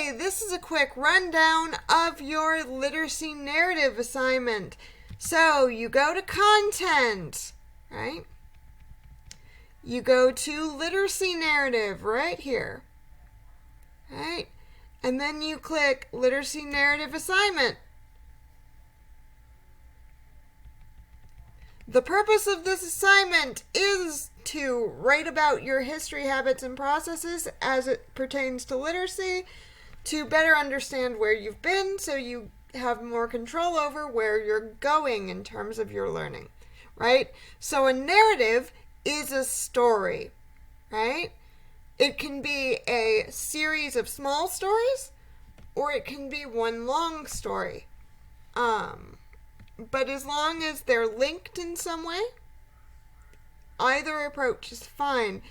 Okay, this is a quick rundown of your literacy narrative assignment. So you go to content, right? You go to literacy narrative right here, right? And then you click literacy narrative assignment. The purpose of this assignment is to write about your history, habits, and processes as it pertains to literacy, to better understand where you've been so you have more control over where you're going in terms of your learning, right? So a narrative is a story, right? It can be a series of small stories, or it can be one long story. But as long as they're linked in some way, either approach is fine.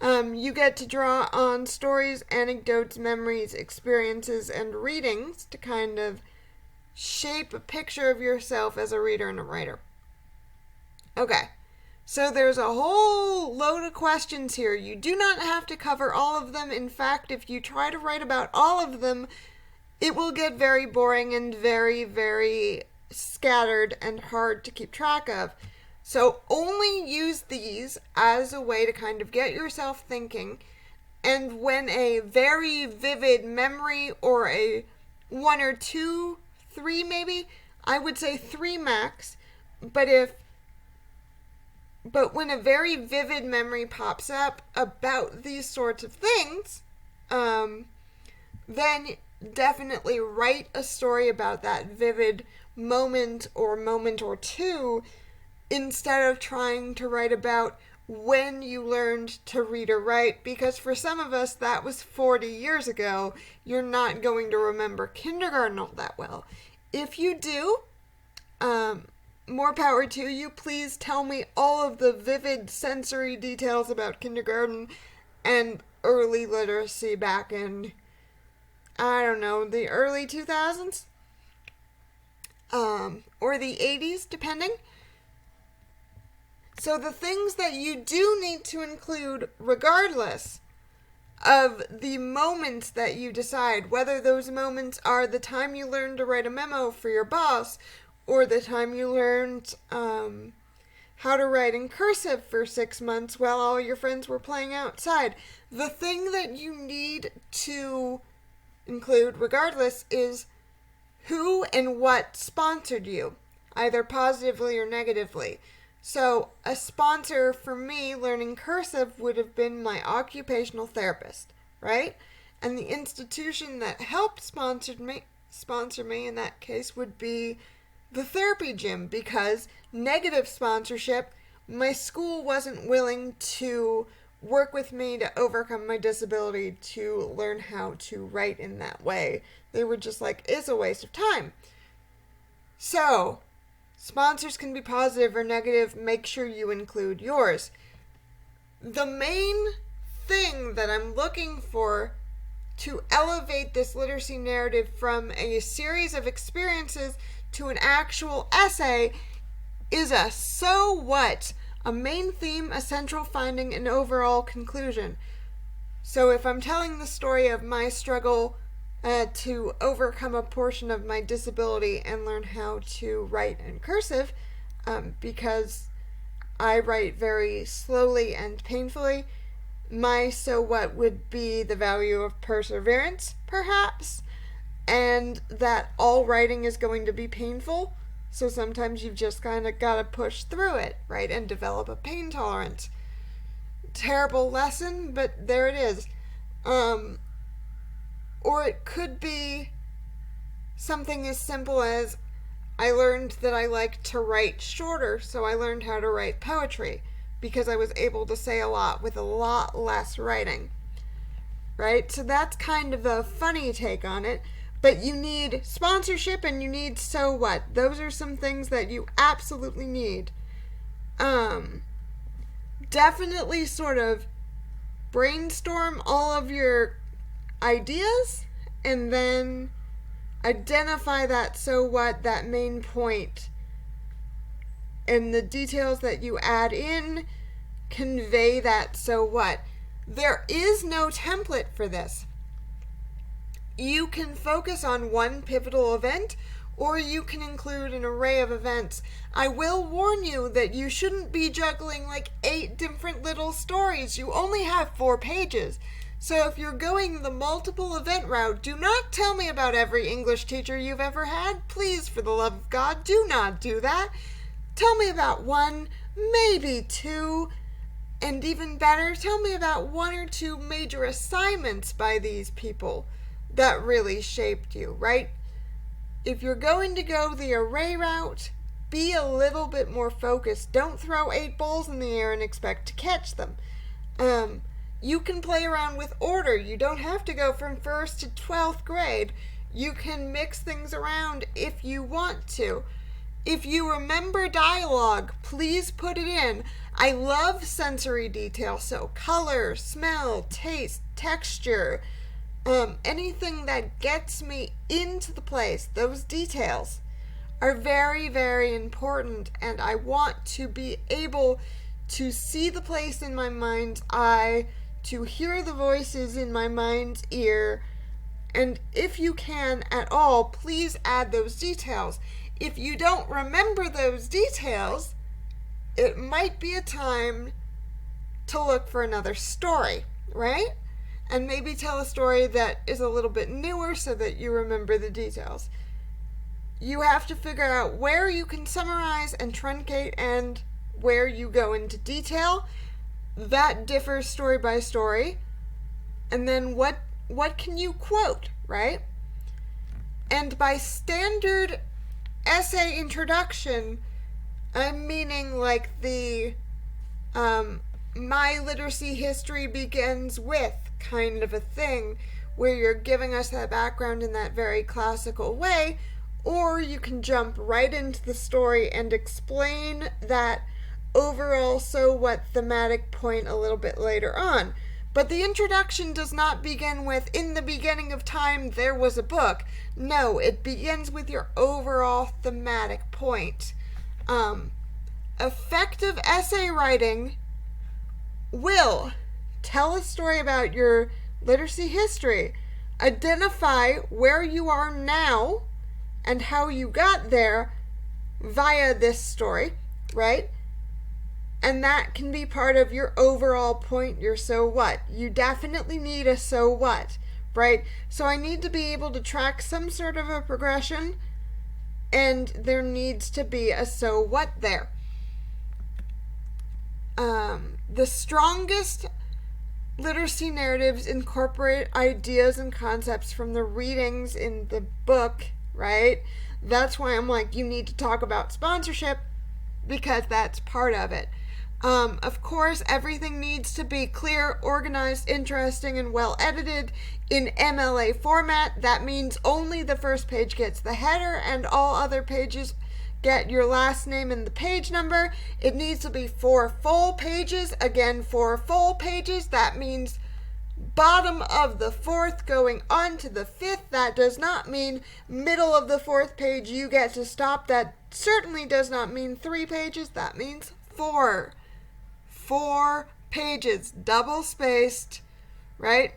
You get to draw on stories, anecdotes, memories, experiences, and readings to kind of shape a picture of yourself as a reader and a writer. Okay, so there's a whole load of questions here. You do not have to cover all of them. In fact, if you try to write about all of them, it will get very boring and very, very scattered and hard to keep track of. So only use these as a way to kind of get yourself thinking. And when a very vivid memory or a 1 or 2, 3 maybe, I would say 3 max. But when a very vivid memory pops up about these sorts of things, then definitely write a story about that vivid moment or two, instead of trying to write about when you learned to read or write, because for some of us that was 40 years ago. You're not going to remember kindergarten all that well. If you do, more power to you. Please tell me all of the vivid sensory details about kindergarten and early literacy back in, I don't know, the early 2000s? Or the 80s, depending. So the things that you do need to include, regardless of the moments that you decide, whether those moments are the time you learned to write a memo for your boss, or the time you learned how to write in cursive for 6 months while all your friends were playing outside. The thing that you need to include, regardless, is who and what sponsored you, either positively or negatively. So a sponsor for me learning cursive would have been my occupational therapist, right? And the institution that helped sponsor me in that case would be the therapy gym, because negative sponsorship, my school wasn't willing to work with me to overcome my disability to learn how to write in that way. They were just like, it's a waste of time. So, sponsors can be positive or negative. Make sure you include yours. The main thing that I'm looking for to elevate this literacy narrative from a series of experiences to an actual essay is a so what, a main theme, a central finding, an overall conclusion. So if I'm telling the story of my struggle to overcome a portion of my disability and learn how to write in cursive, because I write very slowly and painfully, my so what would be the value of perseverance, perhaps, and that all writing is going to be painful. So sometimes you've just kind of got to push through it, right, and develop a pain tolerance. Terrible lesson, but there it is. Or it could be something as simple as, I learned that I like to write shorter, so I learned how to write poetry, because I was able to say a lot with a lot less writing, right? So that's kind of a funny take on it. But you need sponsorship and you need so what. Those are some things that you absolutely need. Definitely sort of brainstorm all of your ideas and then identify that so what, that main point. And the details that you add in convey that so what. There is no template for this. You can focus on one pivotal event, or you can include an array of events. I will warn you that you shouldn't be juggling like 8 different little stories. You only have 4 pages. So if you're going the multiple event route, do not tell me about every English teacher you've ever had. Please, for the love of God, do not do that. Tell me about 1, maybe 2, and even better, tell me about 1 or 2 major assignments by these people that really shaped you, right? If you're going to go the array route, be a little bit more focused. Don't throw 8 balls in the air and expect to catch them. You can play around with order. You don't have to go from 1st to 12th grade. You can mix things around if you want to. If you remember dialogue, please put it in. I love sensory detail, so color, smell, taste, texture, anything that gets me into the place. Those details are very, very important, and I want to be able to see the place in my mind's eye, to hear the voices in my mind's ear, and if you can at all, please add those details. If you don't remember those details, it might be a time to look for another story, right? And maybe tell a story that is a little bit newer so that you remember the details. You have to figure out where you can summarize and truncate and where you go into detail. That differs story by story. And then what can you quote, right? And by standard essay introduction, I'm meaning like the my literacy history begins with kind of a thing, where you're giving us that background in that very classical way, or you can jump right into the story and explain that overall so what thematic point a little bit later on. But the introduction does not begin with, in the beginning of time there was a book. No, it begins with your overall thematic point. Effective essay writing will tell a story about your literacy history, identify where you are now and how you got there via this story, right? And that can be part of your overall point, your so what. You definitely need a so what, right? So I need to be able to track some sort of a progression, and there needs to be a so what there. The strongest literacy narratives incorporate ideas and concepts from the readings in the book, right? That's why I'm like, you need to talk about sponsorship, because that's part of it. Of course, everything needs to be clear, organized, interesting, and well edited in MLA format. That means only the first page gets the header and all other pages get your last name and the page number. It needs to be 4 full pages. Again, 4 full pages. That means bottom of the 4th going on to the 5th. That does not mean middle of the 4th page you get to stop. That certainly does not mean 3 pages. That means 4. 4 pages, double spaced, right?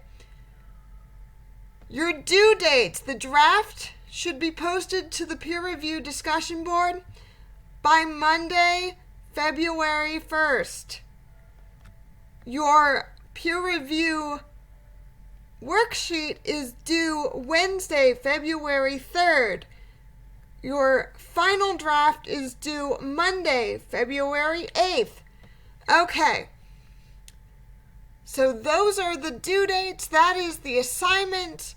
Your due dates. The draft should be posted to the peer review discussion board by Monday, February 1st. Your peer review worksheet is due Wednesday, February 3rd. Your final draft is due Monday, February 8th. Okay. So those are the due dates. That is the assignment.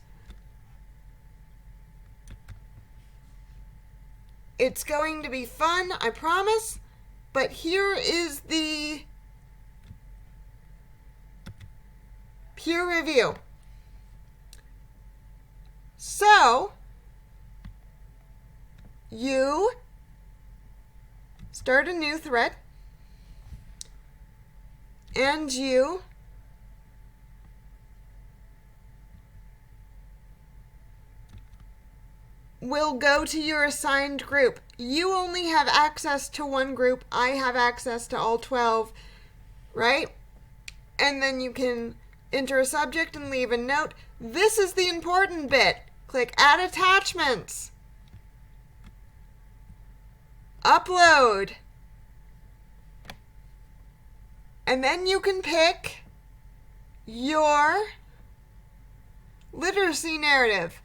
It's going to be fun, I promise. But here is the peer review. So, you start a new thread, and you will go to your assigned group. You only have access to one group. I have access to all 12, right? And then you can enter a subject and leave a note. This is the important bit. Click Add Attachments. Upload. And then you can pick your literacy narrative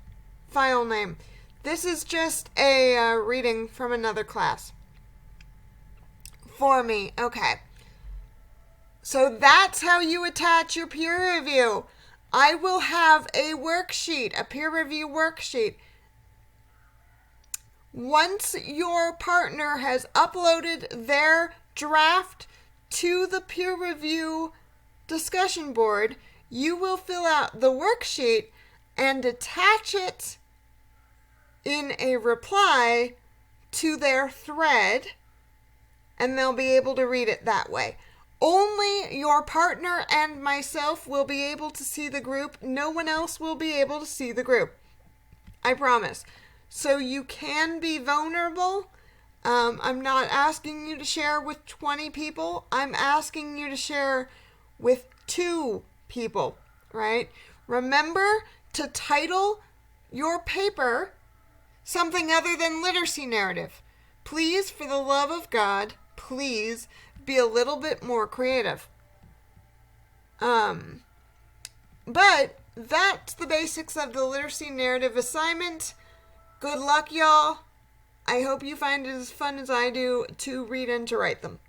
file name. This is just a reading from another class for me. Okay. So that's how you attach your peer review. I will have a worksheet, a peer review worksheet. Once your partner has uploaded their draft to the peer review discussion board, you will fill out the worksheet and attach it in a reply to their thread, and they'll be able to read it that way. Only your partner and myself will be able to see the group. No one else will be able to see the group. I promise. So you can be vulnerable. I'm not asking you to share with 20 people. I'm asking you to share with 2 people, right? Remember to title your paper something other than literacy narrative. Please, for the love of God, please be a little bit more creative. But that's the basics of the literacy narrative assignment. Good luck, y'all. I hope you find it as fun as I do to read and to write them.